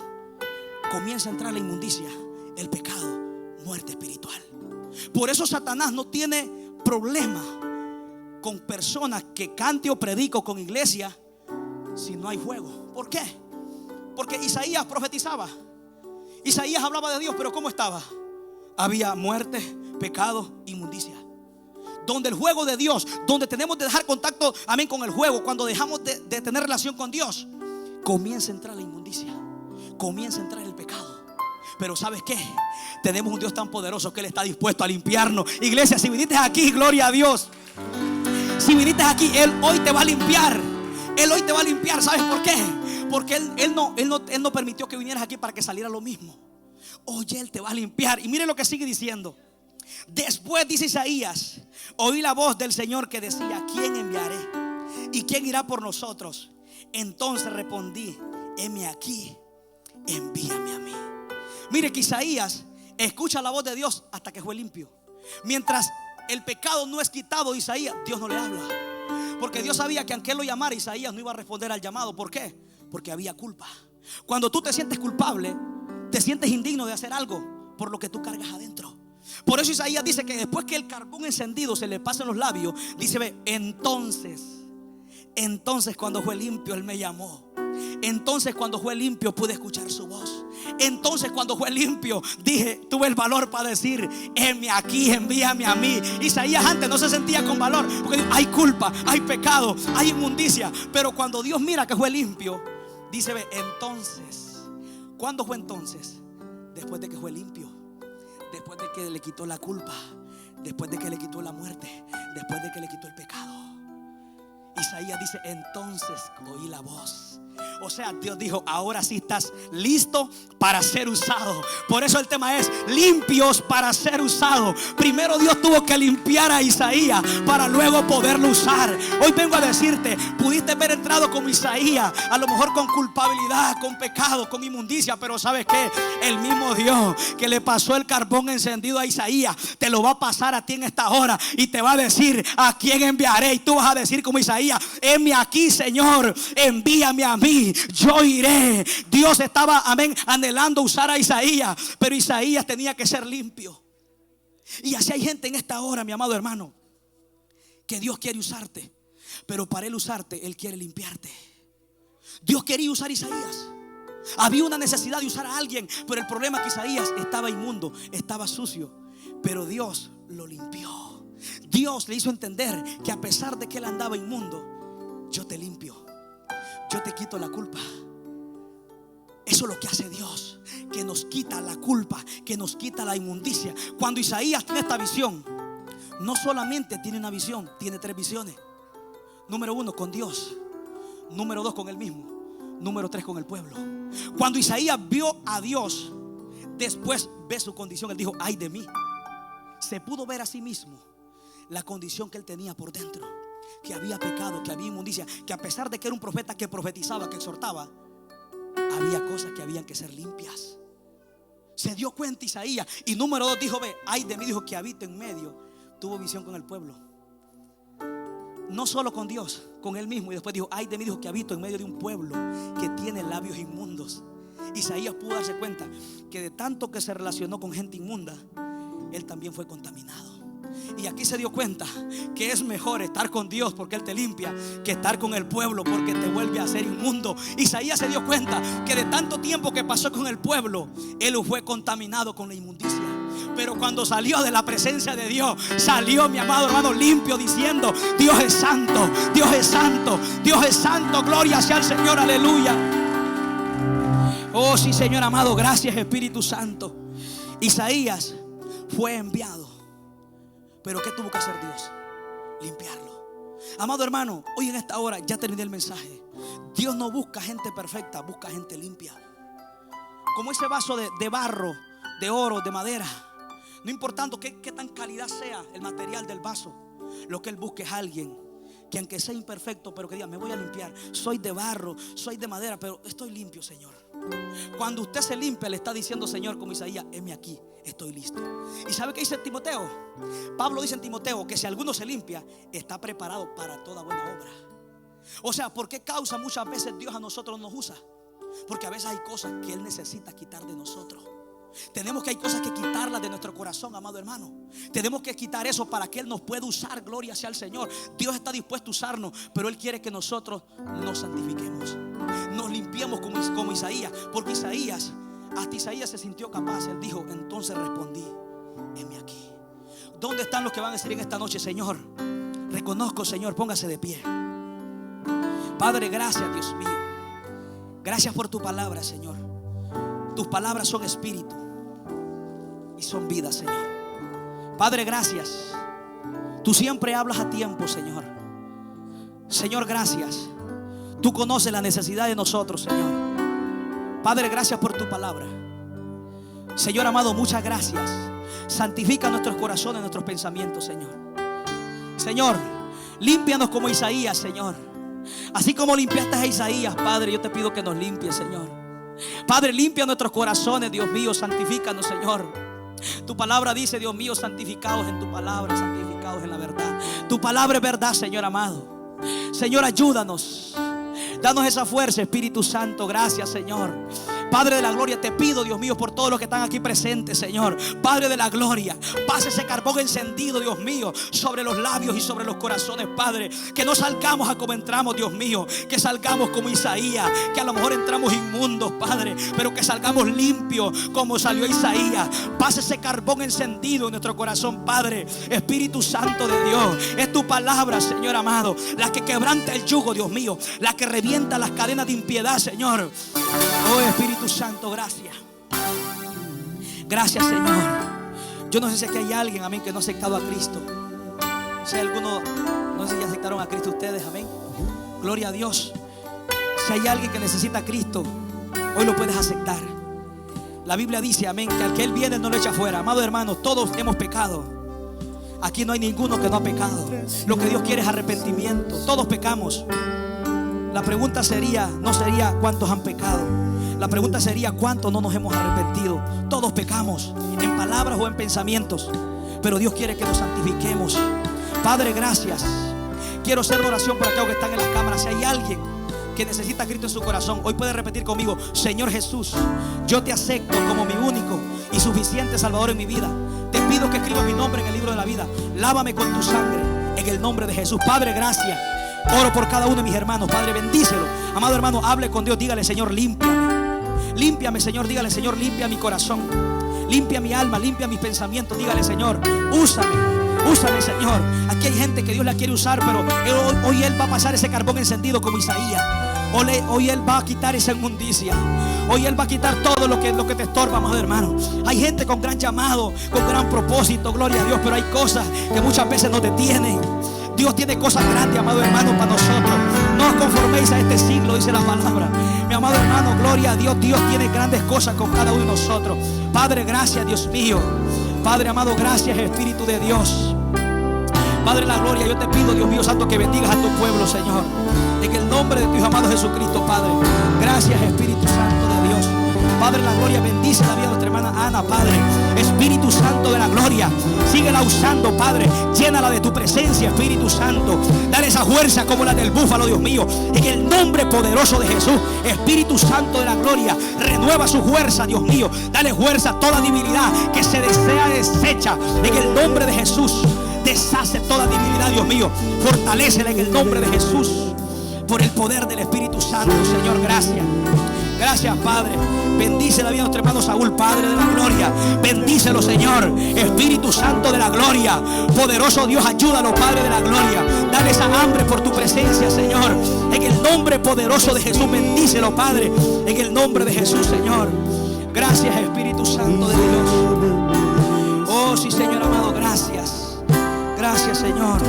comienza a entrar la inmundicia, el pecado, muerte espiritual. Por eso Satanás no tiene problema con personas que cante o predico con iglesia si no hay fuego. ¿Por qué? Porque Isaías profetizaba, Isaías hablaba de Dios, pero ¿cómo estaba? Había muerte, pecado, inmundicia. Donde el fuego de Dios, donde tenemos de dejar contacto, amén, con el fuego, cuando dejamos de tener relación con Dios, comienza a entrar la inmundicia, comienza a entrar el pecado. Pero ¿sabes qué? Tenemos un Dios tan poderoso que Él está dispuesto a limpiarnos. Iglesia, si viniste aquí, gloria a Dios. Si viniste aquí, Él hoy te va a limpiar. Él hoy te va a limpiar. ¿Sabes por qué? Porque él no permitió que vinieras aquí para que saliera lo mismo. Oye, Él te va a limpiar. Y mire lo que sigue diciendo. Después dice Isaías: oí la voz del Señor que decía: ¿quién enviaré? ¿Y quién irá por nosotros? Entonces respondí: heme aquí, envíame a mí. Mire que Isaías escucha la voz de Dios hasta que fue limpio. Mientras el pecado no es quitado de Isaías, Dios no le habla. Porque Dios sabía que aunque Él lo llamara, Isaías no iba a responder al llamado. ¿Por qué? Porque había culpa. Cuando tú te sientes culpable, te sientes indigno de hacer algo por lo que tú cargas adentro. Por eso Isaías dice que después que el carbón encendido se le pasa en los labios, dice: ve, entonces cuando fue limpio Él me llamó. Entonces cuando fue limpio pude escuchar su voz. Entonces cuando fue limpio tuve el valor para decir: heme aquí, envíame a mí. Isaías antes no se sentía con valor, porque hay culpa, hay pecado, hay inmundicia. Pero cuando Dios mira que fue limpio, dice: ve, entonces. ¿Cuándo fue entonces? Después de que fue limpio, después de que le quitó la culpa, después de que le quitó la muerte, después de que le quitó el pecado. Isaías dice: entonces oí la voz. O sea, Dios dijo: ahora sí estás listo para ser usado. Por eso el tema es limpios para ser usados. Primero Dios tuvo que limpiar a Isaías para luego poderlo usar. Hoy vengo a decirte: pudiste haber entrado como Isaías, a lo mejor con culpabilidad, con pecado, con inmundicia, pero ¿sabes qué? El mismo Dios que le pasó el carbón encendido a Isaías te lo va a pasar a ti en esta hora y te va a decir: ¿a quién enviaré? Y tú vas a decir como Isaías: heme aquí, Señor, envíame a mí, yo iré. Dios estaba, amén, anhelando usar a Isaías, pero Isaías tenía que ser limpio. Y así hay gente en esta hora, mi amado hermano, que Dios quiere usarte, pero para Él usarte, Él quiere limpiarte. Dios quería usar a Isaías. Había una necesidad de usar a alguien, pero el problema es que Isaías estaba inmundo, estaba sucio, pero Dios lo limpió. Dios le hizo entender que a pesar de que él andaba inmundo, yo te limpio, yo te quito la culpa. Eso es lo que hace Dios, que nos quita la culpa, que nos quita la inmundicia. Cuando Isaías tiene esta visión, no solamente tiene una visión, tiene 3 visiones. Número 1, con Dios. Número 2, con él mismo. Número 3, con el pueblo. Cuando Isaías vio a Dios, después ve su condición. Él dijo: ay de mí. Se pudo ver a sí mismo la condición que él tenía por dentro, que había pecado, que había inmundicia, que a pesar de que era un profeta que profetizaba, que exhortaba, había cosas que habían que ser limpias. Se dio cuenta Isaías. Y número 2 dijo: ve, ay de mí, dijo, que habito en medio. Tuvo visión con el pueblo, no solo con Dios, con él mismo. Y después dijo: ay de mí, dijo, que habito en medio de un pueblo que tiene labios inmundos. Isaías pudo darse cuenta que de tanto que se relacionó con gente inmunda, él también fue contaminado. Y aquí se dio cuenta que es mejor estar con Dios porque Él te limpia, que estar con el pueblo porque te vuelve a ser inmundo. Isaías se dio cuenta que de tanto tiempo que pasó con el pueblo, él fue contaminado con la inmundicia. Pero cuando salió de la presencia de Dios, salió, mi amado hermano, limpio, diciendo: Dios es santo, Dios es santo, Dios es santo, gloria sea al Señor, aleluya. Oh sí, Señor amado, gracias Espíritu Santo. Isaías fue enviado, pero ¿qué tuvo que hacer Dios? Limpiarlo. Amado hermano, hoy en esta hora ya terminé el mensaje. Dios no busca gente perfecta, busca gente limpia. Como ese vaso de barro, de oro, de madera. No importando qué tan calidad sea el material del vaso, lo que Él busca es alguien que, aunque sea imperfecto, pero que diga: me voy a limpiar. Soy de barro, soy de madera, pero estoy limpio, Señor. Cuando usted se limpia, le está diciendo: Señor, como Isaías, heme aquí, estoy listo. ¿Y sabe qué dice Timoteo? Pablo dice en Timoteo que si alguno se limpia, está preparado para toda buena obra. O sea, ¿por qué causa muchas veces Dios a nosotros nos usa? Porque a veces hay cosas que Él necesita quitar de nosotros. Tenemos que hay cosas que quitarlas de nuestro corazón, amado hermano. Tenemos que quitar eso para que Él nos pueda usar. Gloria sea al Señor. Dios está dispuesto a usarnos, pero Él quiere que nosotros nos santifiquemos, nos limpiemos como Isaías. Porque Isaías, hasta Isaías se sintió capaz. Él dijo: entonces respondí, heme aquí. ¿Dónde están los que van a decir en esta noche: Señor, reconozco, Señor? Póngase de pie. Padre, gracias, Dios mío. Gracias por tu palabra, Señor. Tus palabras son espíritu y son vida, Señor. Padre, gracias. Tú siempre hablas a tiempo, Señor. Señor, gracias. Tú conoces la necesidad de nosotros, Señor. Padre, gracias por tu palabra. Señor amado, muchas gracias. Santifica nuestros corazones, nuestros pensamientos, Señor. Señor, límpianos como Isaías, Señor. Así como limpiaste a Isaías, Padre, yo te pido que nos limpies, Señor. Padre, limpia nuestros corazones, Dios mío, santifícanos, Señor. Tu palabra dice, Dios mío, santificados en tu palabra, santificados en la verdad. Tu palabra es verdad, Señor amado. Señor, ayúdanos. Danos esa fuerza, Espíritu Santo. Gracias, Señor. Padre de la gloria, te pido, Dios mío, por todos los que están aquí presentes, Señor. Padre de la gloria, pase ese carbón encendido, Dios mío, sobre los labios y sobre los corazones, Padre. Que no salgamos a como entramos, Dios mío. Que salgamos como Isaías, que a lo mejor entramos inmundos, Padre, pero que salgamos limpios como salió Isaías. Pase ese carbón encendido en nuestro corazón, Padre. Espíritu Santo de Dios, es tu palabra, Señor amado, la que quebranta el yugo, Dios mío, la que revienta las cadenas de impiedad, Señor. Oh Espíritu Santo, gracias. Gracias, Señor. Yo no sé si aquí hay alguien, amén, que no ha aceptado a Cristo. Si hay alguno, no sé si ya aceptaron a Cristo ustedes, amén. Gloria a Dios. Si hay alguien que necesita a Cristo, hoy lo puedes aceptar. La Biblia dice, amén, que al que Él viene no lo echa fuera. Amados hermanos, todos hemos pecado. Aquí no hay ninguno que no ha pecado. Lo que Dios quiere es arrepentimiento. Todos pecamos. La pregunta sería, no sería cuántos han pecado. La pregunta sería cuántos no nos hemos arrepentido. Todos pecamos, en palabras o en pensamientos, pero Dios quiere que nos santifiquemos. Padre, gracias. Quiero hacer una oración por aquellos que están en las cámaras. Si hay alguien que necesita a Cristo en su corazón, hoy puede repetir conmigo: Señor Jesús, yo te acepto como mi único y suficiente Salvador en mi vida. Te pido que escribas mi nombre en el libro de la vida. Lávame con tu sangre en el nombre de Jesús. Padre, gracias. Oro por cada uno de mis hermanos. Padre, bendícelo. Amado hermano, hable con Dios. Dígale: Señor, límpiame. Límpiame, Señor. Dígale: Señor, limpia mi corazón. Limpia mi alma, limpia mis pensamientos. Dígale: Señor, úsame. Úsame, Señor. Aquí hay gente que Dios la quiere usar, pero hoy Él va a pasar ese carbón encendido como Isaías. Hoy Él va a quitar esa inmundicia. Hoy Él va a quitar todo lo que te estorba, amado hermano. Hay gente con gran llamado, con gran propósito, gloria a Dios, pero hay cosas que muchas veces nos detienen. Dios tiene cosas grandes, amado hermano, para nosotros. No os conforméis a este siglo, dice la palabra. Mi amado hermano, gloria a Dios. Dios tiene grandes cosas con cada uno de nosotros. Padre, gracias, Dios mío. Padre amado, gracias, Espíritu de Dios. Padre de la gloria, yo te pido, Dios mío santo, que bendigas a tu pueblo, Señor, en el nombre de tu Hijo amado Jesucristo, Padre. Gracias, Espíritu Santo de Dios. Padre de la gloria, bendice la vida de nuestra hermana Ana, Padre. Espíritu Santo de la gloria, síguela usando, Padre. Llénala de tu presencia, Espíritu Santo. Dale esa fuerza como la del búfalo, Dios mío, en el nombre poderoso de Jesús. Espíritu Santo de la gloria, renueva su fuerza, Dios mío. Dale fuerza a toda debilidad que se desea deshecha en el nombre de Jesús. Deshace toda debilidad, Dios mío. Fortalécela en el nombre de Jesús, por el poder del Espíritu Santo, Señor. Gracias. Gracias, Padre. Bendice la vida de nuestro hermano Saúl, Padre de la gloria. Bendícelo, Señor. Espíritu Santo de la gloria, poderoso Dios, ayúdalo, Padre de la gloria. Dale esa hambre por tu presencia, Señor, en el nombre poderoso de Jesús. Bendícelo, Padre, en el nombre de Jesús, Señor. Gracias, Espíritu Santo de Dios. Oh, sí, Señor amado, gracias. Gracias, Señor.